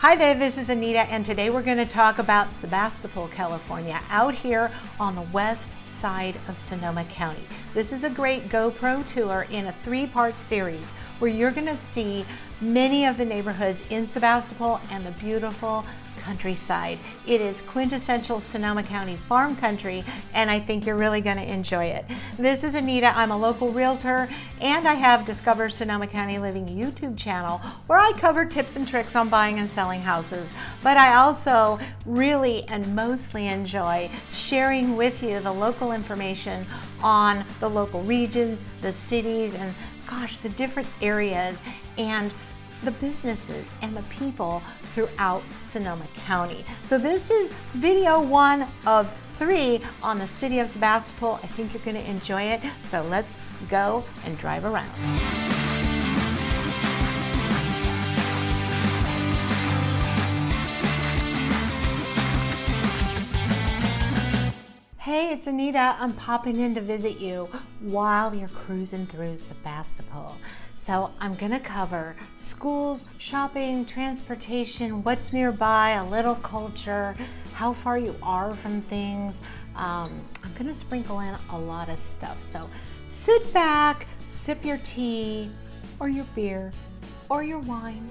Hi there, this is Anita, and today we're going to talk about Sebastopol, California, out here on the west side of Sonoma County. This is a great GoPro tour in a three-part series where you're going to see many of the neighborhoods in Sebastopol and the beautiful countryside. It is quintessential Sonoma County farm country, and I think you're really going to enjoy it. This is Anita. I'm a local realtor, and I have Discover Sonoma County Living YouTube channel where I cover tips and tricks on buying and selling houses. But I also really and mostly enjoy sharing with you the local information on the local regions, the cities, and gosh, the different areas and the businesses and the people throughout Sonoma County. So this is video 1 of 3 on the city of Sebastopol. I think you're going to enjoy it. So let's go and drive around. Hey, it's Anita. I'm popping in to visit you while you're cruising through Sebastopol. So I'm gonna cover schools, shopping, transportation, what's nearby, a little culture, how far you are from things. I'm gonna sprinkle in a lot of stuff. So sit back, sip your tea or your beer or your wine,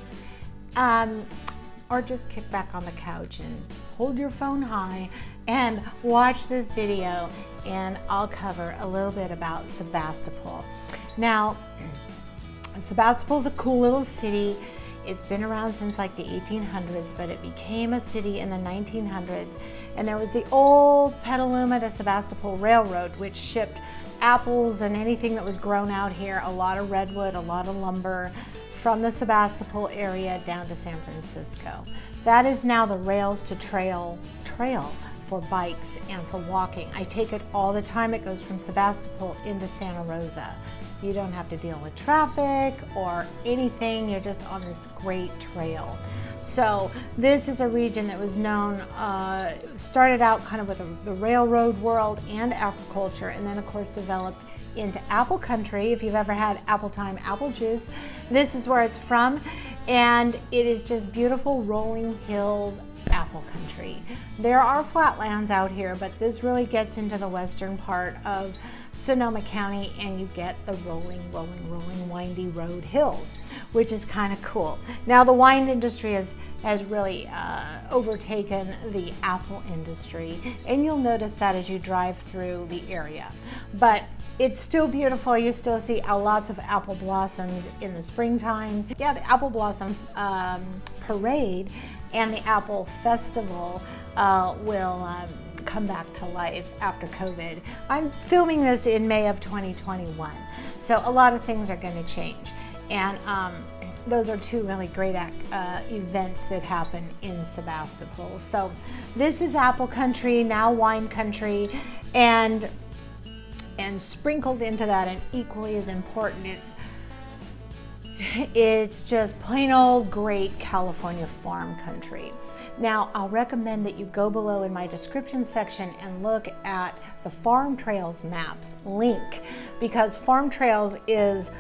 or just kick back on the couch and hold your phone high and watch this video, and I'll cover a little bit about Sebastopol. Now, Sebastopol's a cool little city. It's been around since like the 1800s, but it became a city in the 1900s. And there was the old Petaluma to Sebastopol Railroad, which shipped apples and anything that was grown out here, a lot of redwood, a lot of lumber, from the Sebastopol area down to San Francisco. That is now the rails to trail for bikes and for walking. I take it all the time. It goes from Sebastopol into Santa Rosa. You don't have to deal with traffic or anything. You're just on this great trail. So this is a region that was known, started out kind of with the railroad world and agriculture, and then of course developed into apple country. If you've ever had apple time apple juice, this is where it's from. And it is just beautiful rolling hills, apple country. There are flatlands out here, but this really gets into the western part of Sonoma County, and you get the rolling, windy road hills, which is kind of cool. Now the wine industry has really overtaken the apple industry, and you'll notice that as you drive through the area. But it's still beautiful. You still see lots of apple blossoms in the springtime. Yeah, the apple blossom parade and the apple festival will come back to life after COVID. I'm filming this in May of 2021, so a lot of things are going to change, and those are two really great events that happen in Sebastopol. So this is apple country, now wine country, and sprinkled into that, and equally as important, it's just plain old great California farm country. Now, I'll recommend that you go below in my description section and look at the Farm Trails Maps link, because Farm Trails is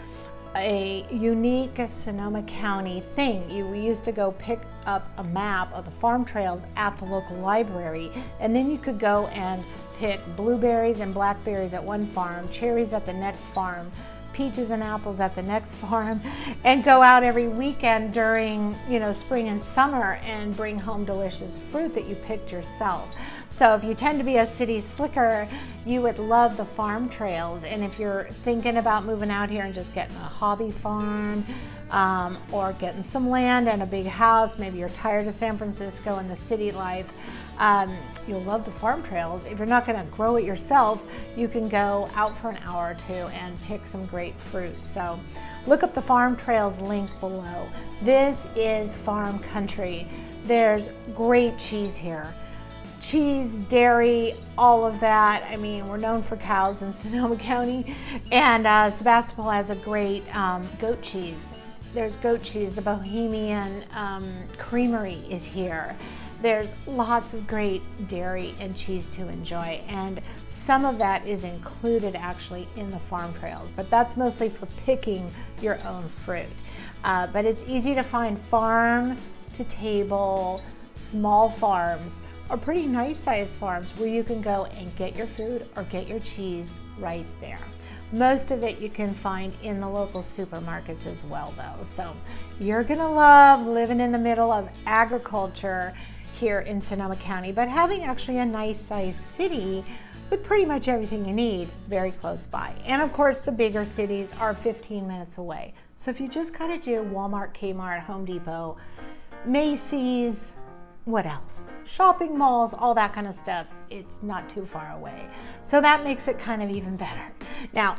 a unique Sonoma County thing. We used to go pick up a map of the farm trails at the local library, and then you could go and pick blueberries and blackberries at one farm, cherries at the next farm, peaches and apples at the next farm, and go out every weekend during, spring and summer and bring home delicious fruit that you picked yourself. So if you tend to be a city slicker, you would love the farm trails. And if you're thinking about moving out here and just getting a hobby farm, or getting some land and a big house, maybe you're tired of San Francisco and the city life, you'll love the farm trails. If you're not going to grow it yourself, you can go out for an hour or two and pick some great fruit. So look up the Farm Trails link below. This is farm country. There's great cheese here. Cheese, dairy, all of that. I mean, we're known for cows in Sonoma County, and Sebastopol has a great goat cheese. There's goat cheese. The Bohemian Creamery is here. There's lots of great dairy and cheese to enjoy, and some of that is included actually in the farm trails, but that's mostly for picking your own fruit. But it's easy to find farm to table, small farms, or pretty nice sized farms where you can go and get your food or get your cheese right there. Most of it you can find in the local supermarkets as well though. So you're gonna love living in the middle of agriculture here in Sonoma County, but having actually a nice sized city with pretty much everything you need very close by. And of course the bigger cities are 15 minutes away. So if you just gotta do Walmart, Kmart, Home Depot, Macy's, what else? Shopping malls, all that kind of stuff. It's not too far away. So that makes it kind of even better. Now,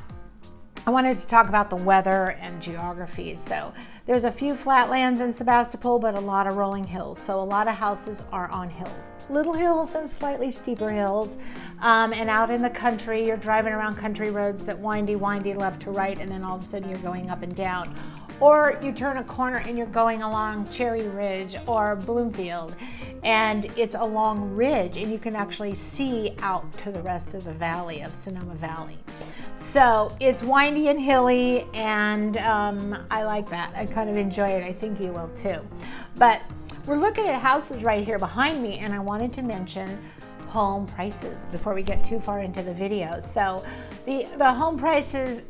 I wanted to talk about the weather and geography. So there's a few flatlands in Sebastopol, but a lot of rolling hills. So a lot of houses are on hills. Little hills and slightly steeper hills. And out in the country, you're driving around country roads that windy left to right, and then all of a sudden you're going up and down. Or you turn a corner and you're going along Cherry Ridge or Bloomfield, and it's a long ridge and you can actually see out to the rest of the valley of Sonoma Valley. So it's windy and hilly, and I like that. I kind of enjoy it. I think you will too. But we're looking at houses right here behind me, and I wanted to mention home prices before we get too far into the video. So the home prices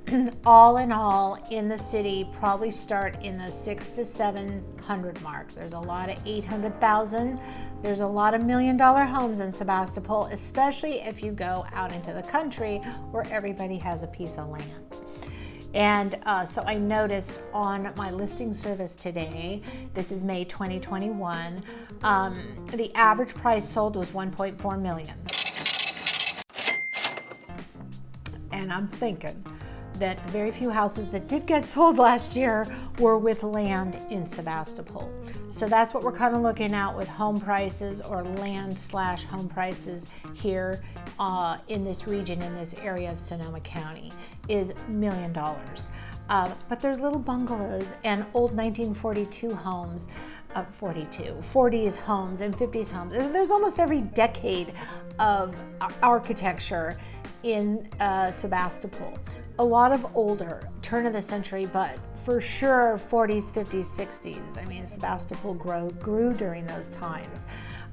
all in all in the city probably start in the 600 to 700 mark. There's a lot of 800,000. There's a lot of $1 million homes in Sebastopol, especially if you go out into the country where everybody has a piece of land. And so I noticed on my listing service today, this is May 2021, the average price sold was 1.4 million. And I'm thinking that the very few houses that did get sold last year were with land in Sebastopol. So that's what we're kind of looking at with home prices, or land/home prices here in this region, in this area of Sonoma County, is $1 million. But there's little bungalows and old 1942 homes, 40s homes and 50s homes. There's almost every decade of architecture in Sebastopol. A lot of older, turn of the century, but for sure 40s, 50s, 60s. I mean, Sebastopol grew during those times.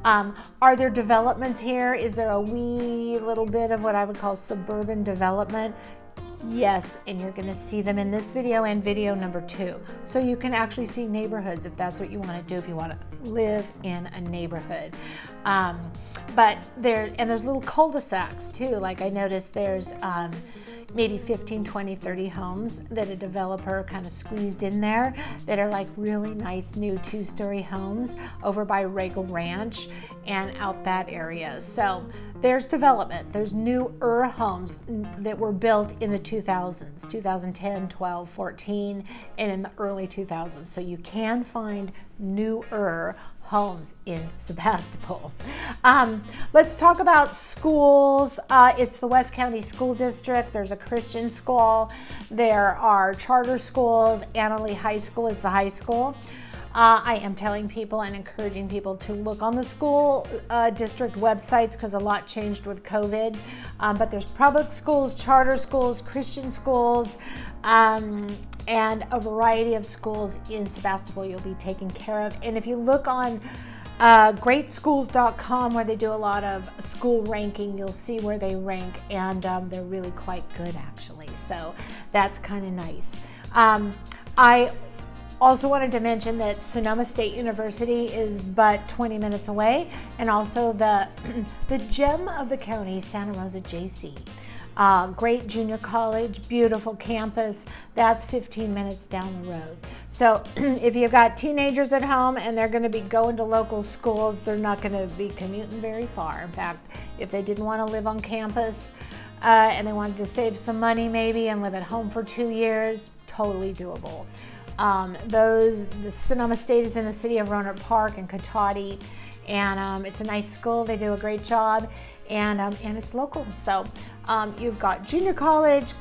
Are there developments here? Is there a wee little bit of what I would call suburban development? Yes, and you're going to see them in this video and video number 2. So you can actually see neighborhoods if that's what you want to do, if you want to live in a neighborhood. But there's little cul-de-sacs too. Like I noticed there's maybe 15, 20, 30 homes that a developer kind of squeezed in there that are like really nice new 2-story homes over by Regal Ranch and out that area. So there's development. There's newer homes that were built in the 2000s, 2010, 12, 14, and in the early 2000s. So you can find newer homes in Sebastopol. Let's talk about schools. It's the West County School District. There's a Christian school. There are charter schools. Annalee High School is the high school. I am telling people and encouraging people to look on the school district websites because a lot changed with COVID. But there's public schools, charter schools, Christian schools, and a variety of schools in Sebastopol you'll be taken care of. And if you look on greatschools.com, where they do a lot of school ranking, you'll see where they rank, and they're really quite good actually. So that's kind of nice. I also wanted to mention that Sonoma State University is but 20 minutes away, and also the gem of the county, Santa Rosa JC. Great junior college, beautiful campus. That's 15 minutes down the road. So if you've got teenagers at home and they're going to be going to local schools, they're not going to be commuting very far. In fact, if they didn't want to live on campus and they wanted to save some money maybe and live at home for 2 years, totally doable. The Sonoma State is in the city of Rohnert Park and Cotati, and it's a nice school. They do a great job, and it's local. So you've got junior college,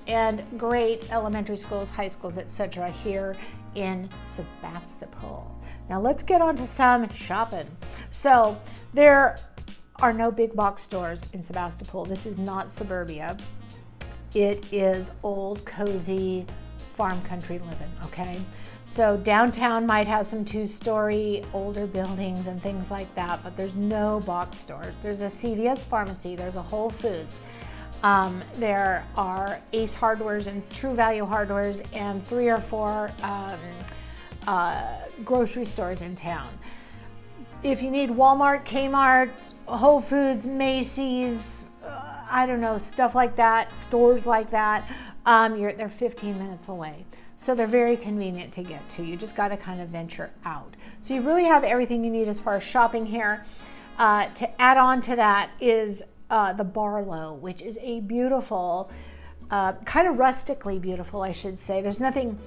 and great elementary schools, high schools, etc. here in Sebastopol. Now let's get on to some shopping. So there are no big box stores in Sebastopol. This is not suburbia. It is old, cozy, farm country living, okay? So downtown might have some 2-story older buildings and things like that, but there's no box stores. There's a CVS pharmacy, there's a Whole Foods. There are Ace Hardwares and True Value Hardwares and 3 or 4 grocery stores in town. If you need Walmart, Kmart, Whole Foods, Macy's, I don't know, stuff like that, stores like that, they're 15 minutes away. So they're very convenient to get to. You just got to kind of venture out. So you really have everything you need as far as shopping here. To add on to that is the Barlow, which is a beautiful, kind of rustically beautiful, I should say. There's nothing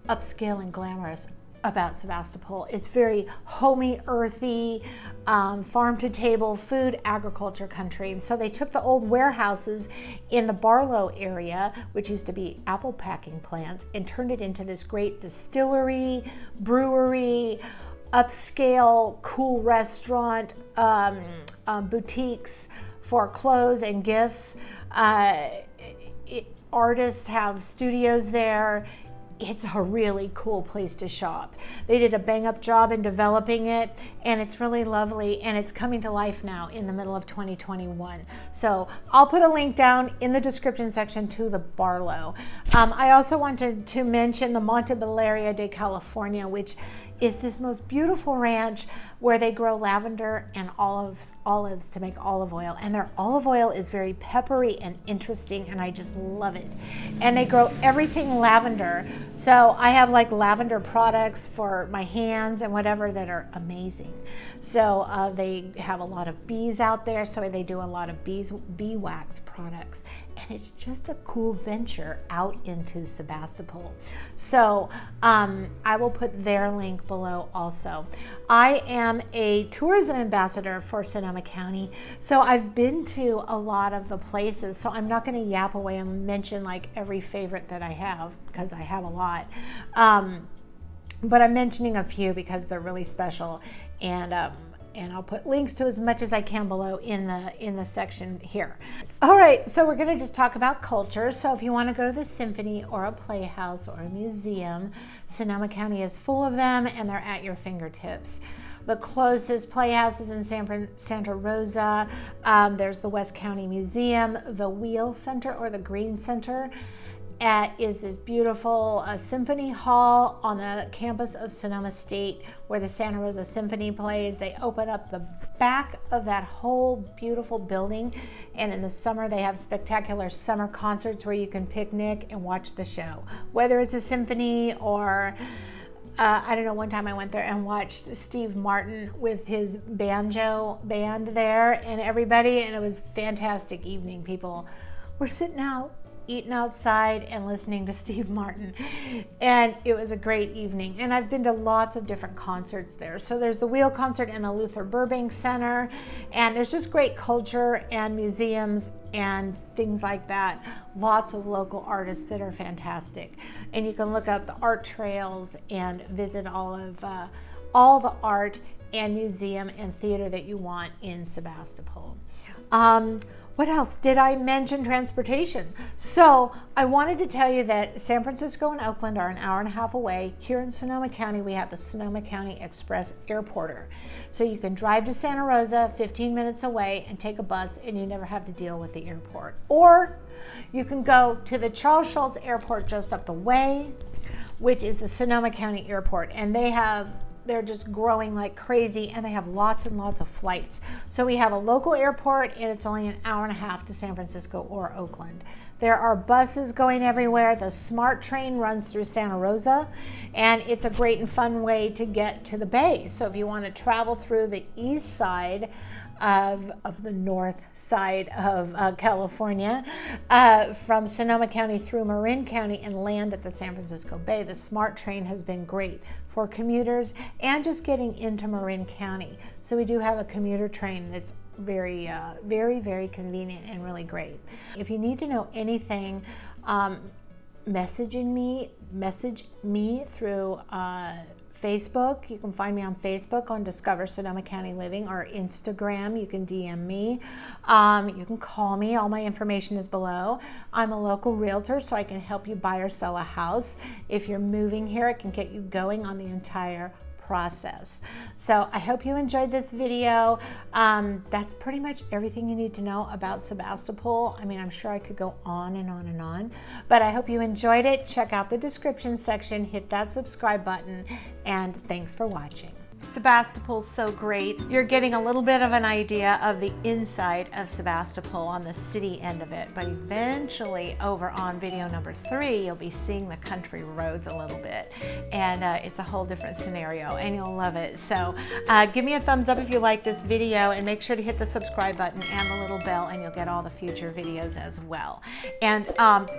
upscale and glamorous about Sebastopol. It's very homey, earthy, farm to table food agriculture country. And so they took the old warehouses in the Barlow area, which used to be apple packing plants, and turned it into this great distillery, brewery, upscale, cool restaurant, boutiques for clothes and gifts. Artists have studios there. It's a really cool place to shop. They did a bang-up job in developing it, and it's really lovely, and it's coming to life now in the middle of 2021. So I'll put a link down in the description section to the Barlow. I also wanted to mention the Monte Balearia de California, which is this most beautiful ranch where they grow lavender and olives to make olive oil. And their olive oil is very peppery and interesting, and I just love it. And they grow everything lavender. So I have like lavender products for my hands and whatever that are amazing. So they have a lot of bees out there, so they do a lot of bee wax products. And it's just a cool venture out into Sebastopol. So I will put their link below also. I am a tourism ambassador for Sonoma County, so I've been to a lot of the places, so I'm not going to yap away and mention like every favorite that I have, because I have a lot. But I'm mentioning a few because they're really special, and I'll put links to as much as I can below in the section here. All right, so we're gonna just talk about culture. So if you wanna go to the symphony or a playhouse or a museum, Sonoma County is full of them and they're at your fingertips. The closest playhouse is in Santa Rosa. There's the West County Museum, the Wheel Center or the Green Center. Is this beautiful symphony hall on the campus of Sonoma State where the Santa Rosa Symphony plays. They open up the back of that whole beautiful building, and in the summer they have spectacular summer concerts where you can picnic and watch the show. Whether it's a symphony or I don't know, one time I went there and watched Steve Martin with his banjo band there and everybody, and it was a fantastic evening. People were sitting out eating outside and listening to Steve Martin, and it was a great evening. And I've been to lots of different concerts there. So there's the Wheel concert in the Luther Burbank Center, and there's just great culture and museums and things like that. Lots of local artists that are fantastic, and you can look up the art trails and visit all the art and museum and theater that you want in Sebastopol. What else? Did I mention transportation? So I wanted to tell you that San Francisco and Oakland are an hour and a half away. Here in Sonoma County, we have the Sonoma County Express Airporter. So you can drive to Santa Rosa, 15 minutes away, and take a bus, and you never have to deal with the airport. Or you can go to the Charles Schulz Airport just up the way, which is the Sonoma County Airport, and they're just growing like crazy, and they have lots and lots of flights. So we have a local airport, and it's only an hour and a half to San Francisco or Oakland. There are buses going everywhere. The SMART train runs through Santa Rosa, and it's a great and fun way to get to the Bay. So if you want to travel through the east side of the north side of California, from Sonoma County through Marin County and land at the San Francisco Bay, the SMART train has been great for commuters and just getting into Marin County. So we do have a commuter train that's very, very convenient and really great. If you need to know anything, message me through Facebook. You can find me on Facebook on Discover Sonoma County Living, or Instagram. You can DM me. You can call me. All my information is below. I'm a local realtor, so I can help you buy or sell a house. If you're moving here, I can get you going on the entire process. So I hope you enjoyed this video. That's pretty much everything you need to know about Sebastopol. I mean, I'm sure I could go on and on and on, but I hope you enjoyed it. Check out the description section, hit that subscribe button, and thanks for watching. Sebastopol's so great. You're getting a little bit of an idea of the inside of Sebastopol on the city end of it, but eventually over on video number 3, you'll be seeing the country roads a little bit, and it's a whole different scenario, and you'll love it. So give me a thumbs up if you like this video, and make sure to hit the subscribe button and the little bell, and you'll get all the future videos as well. And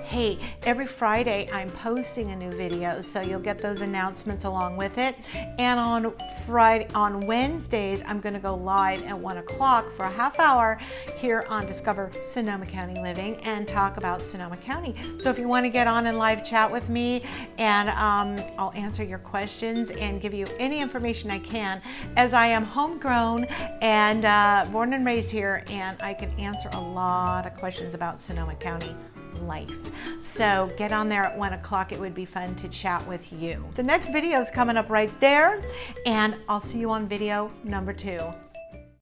hey, every Friday I'm posting a new video, so you'll get those announcements along with it. And on Wednesdays, I'm going to go live at 1 o'clock for a half hour here on Discover Sonoma County Living and talk about Sonoma County. So if you want to get on and live chat with me, and I'll answer your questions and give you any information I can, as I am homegrown and born and raised here, and I can answer a lot of questions about Sonoma County life. So get on there at 1 o'clock. It would be fun to chat with you. The next video is coming up right there, and I'll see you on video number 2.